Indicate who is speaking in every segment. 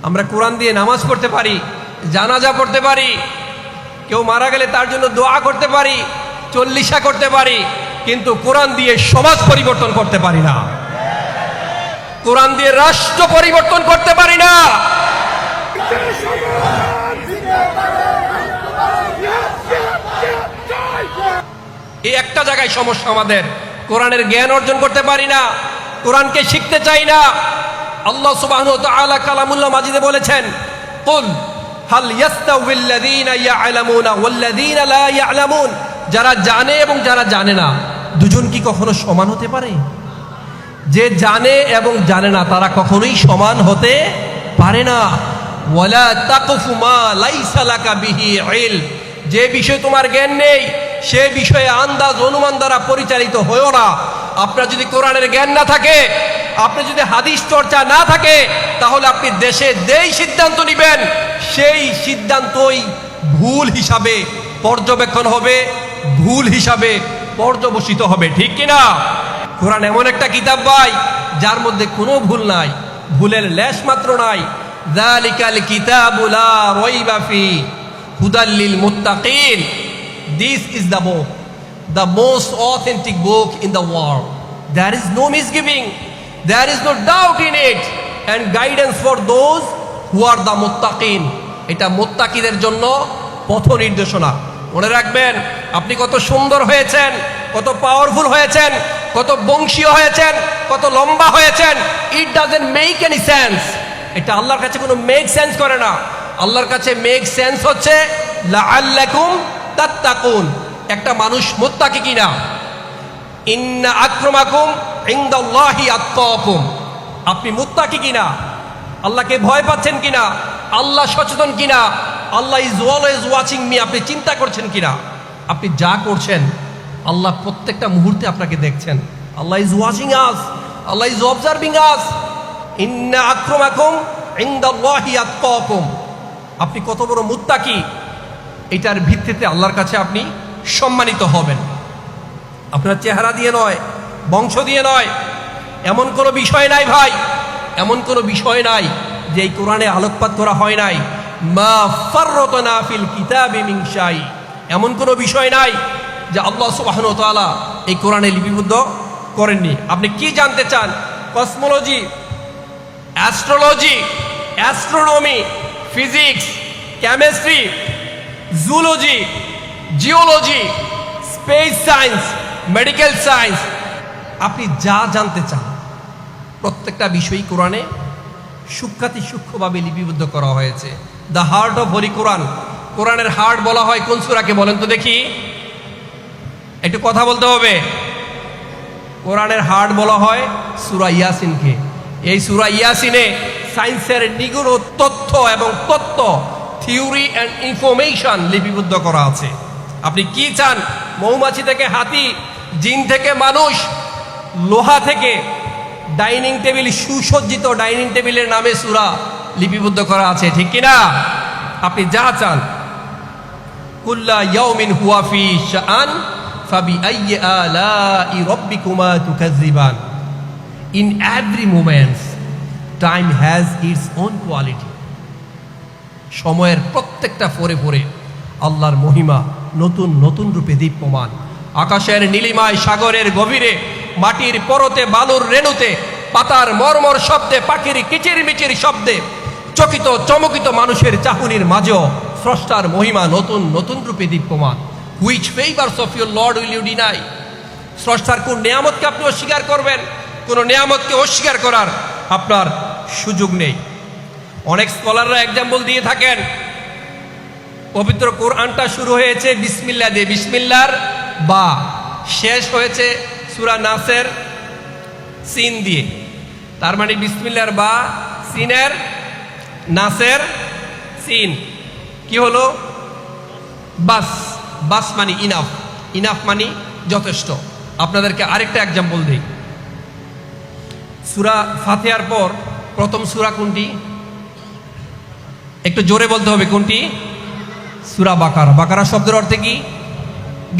Speaker 1: আমরা কোরআন দিয়ে নামাজ পড়তে পারি, জানাজা পড়তে পারি, কেউ মারা গেলে তার জন্য দোয়া করতে পারি, চল্লিশা করতে পারি, কিন্তু কোরআন দিয়ে সমাজ পরিবর্তন করতে পারি না। কোরআন দিয়ে রাষ্ট্র পরিবর্তন করতে পারি না। এই একটা জায়গায় সমস্যা আমাদের, কোরআনের জ্ঞান অর্জন করতে পারি না, কোরআনকে শিখতে চাই না। আল্লাহ সুবহানাহু ওয়া তাআলা কালামুল্লাহ মাজিদে বলেছেন, কুল হাল ইয়াস্তাউইল্লাযীনা ইয়া'লামুনা ওয়াল্লাযীনা লা ইয়া'লামুন, যারা জানে এবং যারা জানে না দুজন কি কখনো সমান হতে পারে? যে জানে এবং জানে না তারা কখনোই সমান হতে পারে না। ওয়ালা তাকফু মা লাইসা লাকা বিহি ইলম, যে বিষয়ে তোমার জ্ঞান নেই সে বিষয়ে আন্দাজ অনুমান দ্বারা পরিচালিত হয়ো না। আপনার যদি কোরআনের জ্ঞান না থাকে, আপনি যদি হাদিস চর্চা না থাকে, তাহলে আপনি দেশে যেই সিদ্ধান্ত নেবেন সেই সিদ্ধান্তই ভুল হিসাবে পর্যবেক্ষণ হবে, ভুল হিসাবে পর্যবসিত হবে, ঠিক কিনা? কোরআন এমন একটা কিতাব ভাই যার মধ্যে কোনো ভুল নাই, ভুলের লেশ মাত্র নাই। যালিকাল কিতাবু লা রাইবা ফি হুদাল লিল মুত্তাকিন, this is the book, the most authentic book in the world. There is no misgiving, there is no doubt in it, and guidance for those who are the muttaqin. এটা মুত্তাকিদের জন্য পথ নির্দেশনা। মনে রাখবেন, আপনি কত সুন্দর হয়েছেন, কত পাওয়ারফুল হয়েছেন, কত বংশীয় হয়েছেন, কত লম্বা হয়েছেন, it doesn't make any sense. এটা আল্লাহর কাছে কোনো মেক সেন্স করে না। আল্লাহর কাছে মেক সেন্স হচ্ছে লাআল্লাকুম তাত্তাকুন, একটা মানুষ মুত্তাকি কিনা। ইন্না আক্রমাকুম ইনদাল্লাহি আতকাকুম, আপনি মুত্তাকি কিনা, আল্লাহকে ভয় পাচ্ছেন কিনা, আল্লাহ সচেতন কিনা, আল্লাহ ইজ অলওয়েজ ওয়াচিং মি, আপনি চিন্তা করছেন কিনা। আপনি যা করছেন আল্লাহ প্রত্যেকটা মুহূর্তে আপনাকে দেখছেন। Allah is watching us, Allah is observing us. ইন্না আক্রমাকুম ইনদাল্লাহি আতকাকুম, আপনি কত বড় মুত্তাকি, এটার ভিত্তিতে আল্লাহর কাছে আপনি সম্মানিত হবেন। আপনার চেহারা দিয়ে নয়, বংশ দিয়ে নয়, এমন কোনো বিষয় নাই ভাই, এমন কোনো বিষয় নাই যে এই কোরআনে আলোকপাত করা হয় নাই। মা ফাররাতনা ফিল কিতাবি মিন শাই, এমন কোনো বিষয় নাই যে আল্লাহ সুবহানাহু ওয়া তাআলা এই কোরআনে লিপিবদ্ধ করেননি। আপনি কি জানতে চান? Cosmology, astrology, astronomy, physics, chemistry, zoology, geology, space science, medical science, আপনি যা জানতে চান প্রত্যেকটা বিষয়ই কোরআনে সূক্ষ্মাতি সূক্ষ্মভাবে লিপিবদ্ধ করা হয়েছে। দ্য হার্ট অফ হলি কোরআন, কোরআনের হার্ট বলা হয় কোন সূরাকে বলেন তো দেখি? একটু কথা বলতে হবে। কোরআনের হার্ট বলা হয় সূরা ইয়াসিনকে। এই সূরা ইয়াসিনে সায়েন্সের নিগুড় তথ্য এবং তত্ত্ব, থিওরি অ্যান্ড ইনফরমেশন লিপিবদ্ধ করা আছে। আপনি কি চান? মৌমাছি থেকে হাতি, জিন থেকে মানুষ, লোহা থেকে ডাইনিং টেবিল, সুসজ্জিত ডাইনিং টেবিলের নামে সূরা লিপিবদ্ধ করা আছে, ঠিক কিনা? আপনি যা চান। কুল্লা ইয়াউমিন হুয়া ফি শাআন ফাবিআইয়ি আলাই রাব্বিকুমা তুকাজ্জিবান। In every moment time has its own quality. সময়ের প্রত্যেকটা ফোরে ফোরে আল্লাহর মহিমা নতুন নতুন রূপে দীপ্যমান। আকাশের নীলিমায়, সাগরের গভীরে, মাটির পরতে, বালুর রেণুতে, পাতার মর্মর শব্দে, পাখির কিচিরমিচির শব্দে, চকিত চমকিত মানুষের চাহনির মাঝেও স্রষ্টার মহিমা নতুন নতুন রূপে দীপ্যমান। Which favours of your lord will you deny? স্রষ্টার কোন নিয়ামতকে আপনি অস্বীকার করবেন? কোন নিয়ামতকে অস্বীকার করার আপনার সুযোগ নেই। অনেক স্কলাররা এক্সাম্পল দিয়ে থাকেন, পবিত্র কোরআনটা শুরু হয়েছে বিসমিল্লাহ দিয়ে, বিসমিল্লাহর বা, শেষ হয়েছে সূরা নাসের সিন দিয়ে। তার মানে বিসমিল্লাহর বা, সিনের, নাসের সিন, কি হলো? বাস। বাস মানে ইনাফ, ইনাফ মানে যথেষ্ট। আপনাদেরকে আরেকটা এক্সাম্পল দিই। সূরা ফাতিহার পর প্রথম সূরা কোনটি? একটু জোরে বলতে হবে, কোনটি? সূরা বাকারা। বাকারা শব্দের অর্থে কি?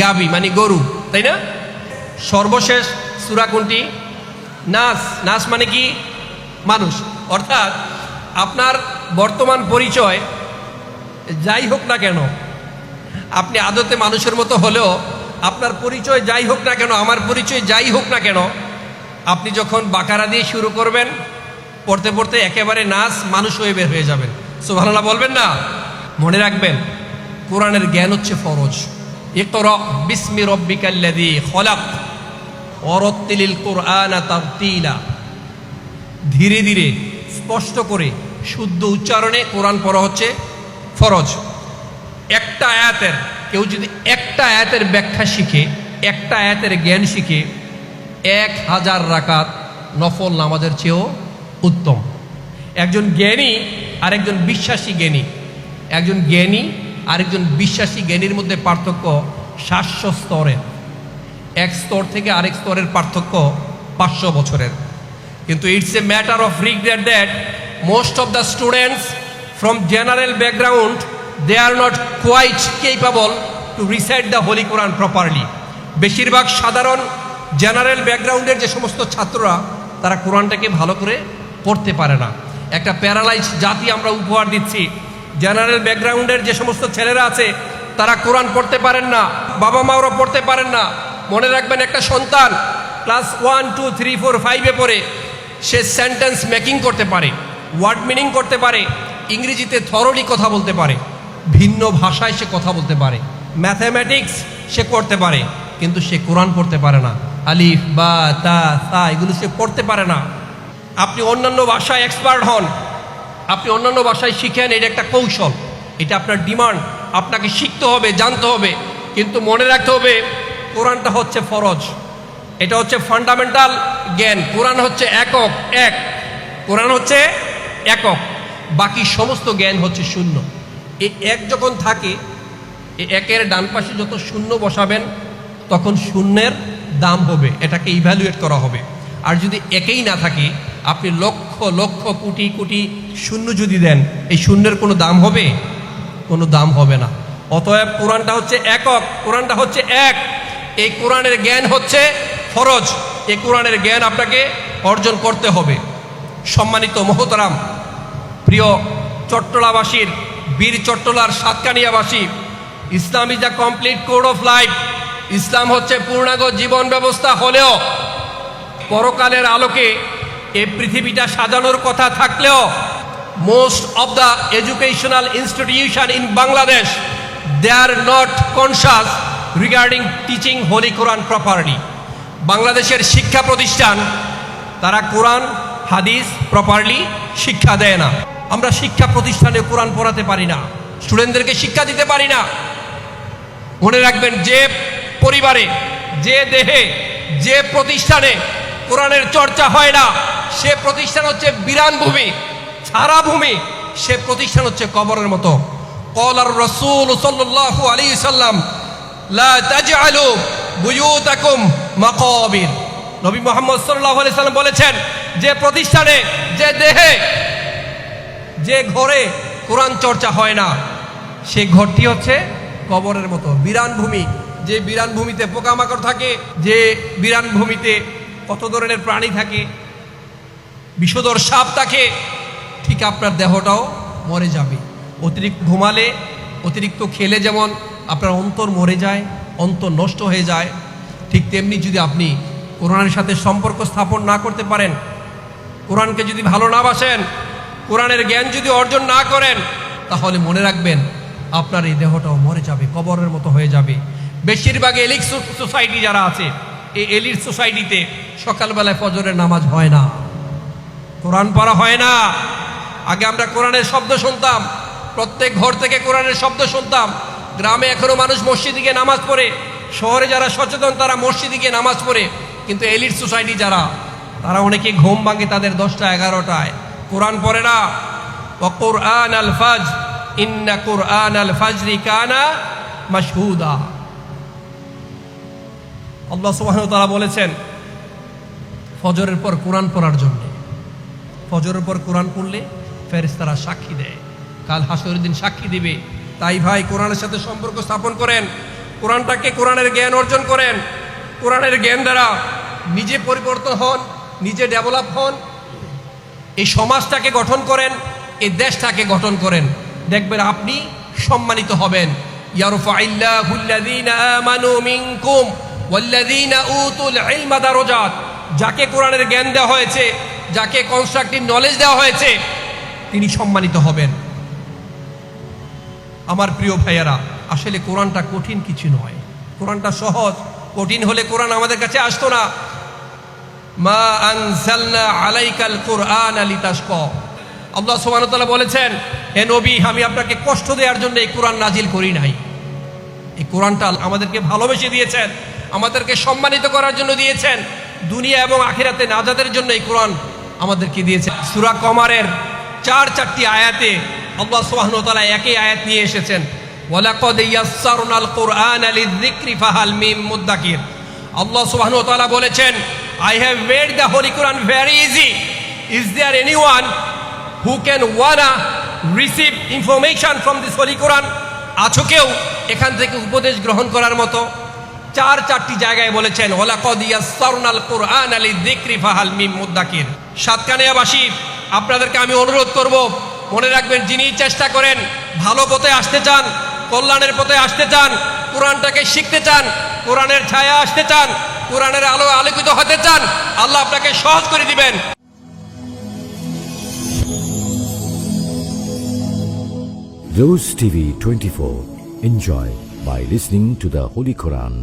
Speaker 1: গাবি মানে গরু, তাই না? সর্বশেষ সূরা কোনটি? নাস। নাস মানে কি? মানুষ। অর্থাৎ আপনার বর্তমান পরিচয় যাই হোক না কেন, আপনি আদতে মানুষের মতো হলেও আপনার পরিচয় যাই হোক না কেন, আমার পরিচয় যাই হোক না কেন, আপনি যখন বাকারা দিয়ে শুরু করবেন, পড়তে পড়তে একেবারে নাস মানুষ হয়ে বের হয়ে যাবেন। সুবহানাল্লাহ বলবেন না? মনে রাখবেন, কোরআনের জ্ঞান হচ্ছে ফরজ। ইকরা বিসমি রাব্বিকাল্লাযী খলাক ওয়ারাত্তিলিল কুরআনা তারতিলা। ধীরে ধীরে স্পষ্ট করে শুদ্ধ উচ্চারণে কোরআন পড়া হচ্ছে ফরজ। একটা আয়াতের কেউ যদি একটা আয়াতের ব্যাখ্যা শিখে, একটা আয়াতের জ্ঞান শিখে, 1000 রাকাত নফল নামাজের চেয়েও উত্তম। একজন জ্ঞানী আর একজন বিশ্বাসী জ্ঞানী, একজন জ্ঞানী আর একজন বিশ্বাসী জ্ঞানীর মধ্যে পার্থক্য 700 স্তরের। এক স্তর থেকে আরেক স্তরের পার্থক্য 500 বছরের। কিন্তু it's a matter of regret that most of the students from general background they are not quite capable to recite the holy Quran properly. বেশিরভাগ সাধারণ জেনারেল ব্যাকগ্রাউন্ডের যে সমস্ত ছাত্ররা, তারা কোরআনটাকে ভালো করে পড়তে পারে না। একটা প্যারালাইজ জাতি আমরা উপহার দিচ্ছি। জেনারেল ব্যাকগ্রাউন্ডের যে সমস্ত ছেলেরা আছে, তারা কোরআন পড়তে পারেন না, বাবা মাওরা পড়তে পারেন না। মনে রাখবেন, একটা সন্তান ক্লাস 1, 2, 3, 4, 5-এ পড়ে সে সেন্টেন্স মেকিং করতে পারে, ওয়ার্ড মিনিং করতে পারে, ইংরেজিতে থরলি কথা বলতে পারে, ভিন্ন ভাষায় সে কথা বলতে পারে, ম্যাথামেটিক্স সে করতে পারে, কিন্তু সে কোরআন পড়তে পারে না। আলিফ বা তা সা এগুলো সে পড়তে পারে না। আপনি অন্যান্য ভাষায় এক্সপার্ট হন, আপনি অন্যান্য ভাষায় শিখেন, এটা একটা কৌশল, এটা আপনার ডিমান্ড, আপনাকে শিখতে হবে, জানতে হবে। কিন্তু মনে রাখতে হবে, কোরআনটা হচ্ছে ফরজ, এটা হচ্ছে ফান্ডামেন্টাল জ্ঞান। কোরআন হচ্ছে একক, এক, কোরআন হচ্ছে একক, বাকি সমস্ত জ্ঞান হচ্ছে শূন্য। এই এক যখন থাকে, এই একের ডান পাশে যত শূন্য বসাবেন, তখন শূন্যের দাম হবে, এটাকে ইভ্যালুয়েট করা হবে। আর যদি একেই না থাকে, আপনি লক্ষ লক্ষ কোটি কোটি শূন্য যদি দেন, এই শূন্যের কোনো দাম হবে? কোনো দাম হবে না। অতএব কোরআনটা হচ্ছে একক, কোরআনটা হচ্ছে এক। এই কোরআনের জ্ঞান হচ্ছে ফরজ, এই কোরআনের জ্ঞান আপনাকে অর্জন করতে হবে। সম্মানিত মোহতারাম, প্রিয় চট্টলাবাসীর, বীর চট্টলার সাতকানিয়াবাসী, Islam is the complete code of life. Islam হচ্ছে পূর্ণাঙ্গ জীবন ব্যবস্থা হলেও, পরকালের আলোকে এই পৃথিবীটা সাজানোর কথা থাকলেও, most of the educational institution in Bangladesh they are not conscious regarding teaching holy Quran properly. বাংলাদেশের শিক্ষা প্রতিষ্ঠান, তারা কোরআন হাদিস প্রপারলি শিক্ষা দেয় না। আমরা শিক্ষা প্রতিষ্ঠানে কোরআন পড়াতে পারি না, স্টুডেন্টদেরকে শিক্ষা দিতে পারি না। মনে রাখবেন, যে পরিবারে, যে দেহে, যে প্রতিষ্ঠানে কোরআনের চর্চা হয় না, সে প্রতিষ্ঠান হচ্ছে বিরান ভূমি, ছাড়া ভূমি, সে প্রতিষ্ঠান হচ্ছে কবরের মতো। ক্বালা রাসূল সাল্লাল্লাহু আলাইহি সাল্লাম লা তাজআলু বুয়ুতাকুম মাকাবির। নবী মুহাম্মদ সাল্লাল্লাহু আলাইহি সাল্লাম বলেছেন, যে প্রতিষ্ঠানে, যে দেহে, যে ঘরে কোরআন চর্চা হয় না, সে ঘরটি হচ্ছে কবরের মতো, বিরান ভূমি। যে বিরান ভূমিতে পোকামাকড় থাকে, যে বিরান ভূমিতে কত ধরনের প্রাণী থাকে, বিষধর সাপ থাকে, ঠিক আপনার দেহটাও মরে যাবে। অতিরিক্ত ঘুমালে, অতিরিক্ত খেলে যেমন আপনার অন্তর মরে যায়, অন্তর নষ্ট হয়ে যায়, ঠিক তেমনি যদি আপনি কোরআনের সাথে সম্পর্ক স্থাপন না করতে পারেন, কোরআনকে যদি ভালো না বাসেন, কোরআনের জ্ঞান যদি অর্জন না করেন, তাহলে মনে রাখবেন, আপনার এই দেহটাও মরে যাবে, কবরের মতো হয়ে যাবে। বেশিরভাগ এলিট সোসাইটি যারা আছে, এই এলিট সোসাইটিতে সকালবেলায় ফজরের নামাজ হয় না, কোরআন পড়া হয় না। আগে আমরা কোরআনের শব্দ শুনতাম, প্রত্যেক ঘর থেকে কোরআনের শব্দ শুনতাম। গ্রামে এখনো মানুষ মসজিদে গিয়ে নামাজ পড়ে, শহরে যারা সচেতন তারা মসজিদে গিয়ে নামাজ পড়ে। কিন্তু এলিট সোসাইটি যারা, তারা অনেকে ঘুম ভাঙে তাদের 10টা 11টায়, কোরআন পড়ে না। ওয়া কুরআন আল ফাজর ইন্না কুরআন আল ফাজরি কানা মাশহুদা। আল্লাহ সুবহানাহু ওয়া তাআলা বলেছেন ফজরের পর কোরআন পড়ার জন্য। ফজরের পর কোরআন পড়লে ফেরেশতারা সাক্ষী দেয়, কাল হাসরের দিন সাক্ষী দিবে। তাই ভাই, কোরআনের সাথে সম্পর্ক স্থাপন করেন, কোরআনটাকে, কোরআনের জ্ঞান অর্জন করেন। কোরআনের জ্ঞান দ্বারা নিজে পরিবর্তন হন, নিজে ডেভেলপ হন, এই সমাজটাকে গঠন করেন, এই দেশটাকে গঠন করেন, দেখবেন আপনি সম্মানিত হবেন। ইয়ারফাইল্লাহু আল্লাযীনা আমানু মিনকুম ওয়াল্লাযীনা উতুল ইলমা দারাজাত। যাকে কোরআনের জ্ঞান দেওয়া হয়েছে, যাকে কনস্ট্রাকটিভ নলেজ দেওয়া হয়েছে, তিনি সম্মানিত হবেন। আমার প্রিয় ভাইয়েরা, আসলে কোরআনটা কঠিন কিছু নয়, কোরআনটা সহজ। কঠিন হলে কোরআন আমাদের কাছে আসতো না। মা আনজালনা আলাইকাল কুরআনা লিতাশকা। আল্লাহ সুবহানাহু ওয়া তাআলা বলেছেন, হে নবী, আমি আপনাকে কষ্ট দেওয়ার জন্য এই কোরআন নাজিল করি নাই। এই কোরআনটা আমাদেরকে ভালোবেসে দিয়েছেন, আমাদেরকে সম্মানিত করার জন্য দিয়েছেন, দুনিয়া এবং আখিরাতে নাজাতের জন্য এই কোরআন আমাদেরকে দিয়েছেন। সূরা কমারের 4টি আয়াতে আল্লাহ সুবহানাহু ওয়া তাআলা একই আয়াত নিয়ে এসেছেন, ওয়ালাকাদ ইয়াসসারনাল কুরআনা লিযিকরি ফাহাল মিন মুদ্দাকির। আল্লাহ সুবহানাহু ওয়া তাআলা বলেছেন, I have made the Holy Quran very easy. Is there anyone who can wanna receive information from this Holy Quran? আছো কেউ এখান থেকে উপদেশ গ্রহণ করার মতো? 4টি জায়গায় বলেছেন, ওয়ালাকাদ ইয়াসসারনাল কুরআনা লিযিকরি ফাহাল মিন মুদ্দাকির। সাতকানিয়াবাসী, আপনাদেরকে আমি অনুরোধ করব, মনে রাখবেন, যিনি চেষ্টা করেন, ভালো পথে আসতে চান, কল্যাণের পথে আসতে চান, কোরআনটাকে শিখতে চান, কোরআনের ছায়া আসতে চান, কোরআনের আলো আলোকিত হতে চান, আল্লাহ আপনাকে সহজ করে দিবেন।
Speaker 2: Rose TV 24. Enjoy by listening to the Holy Quran.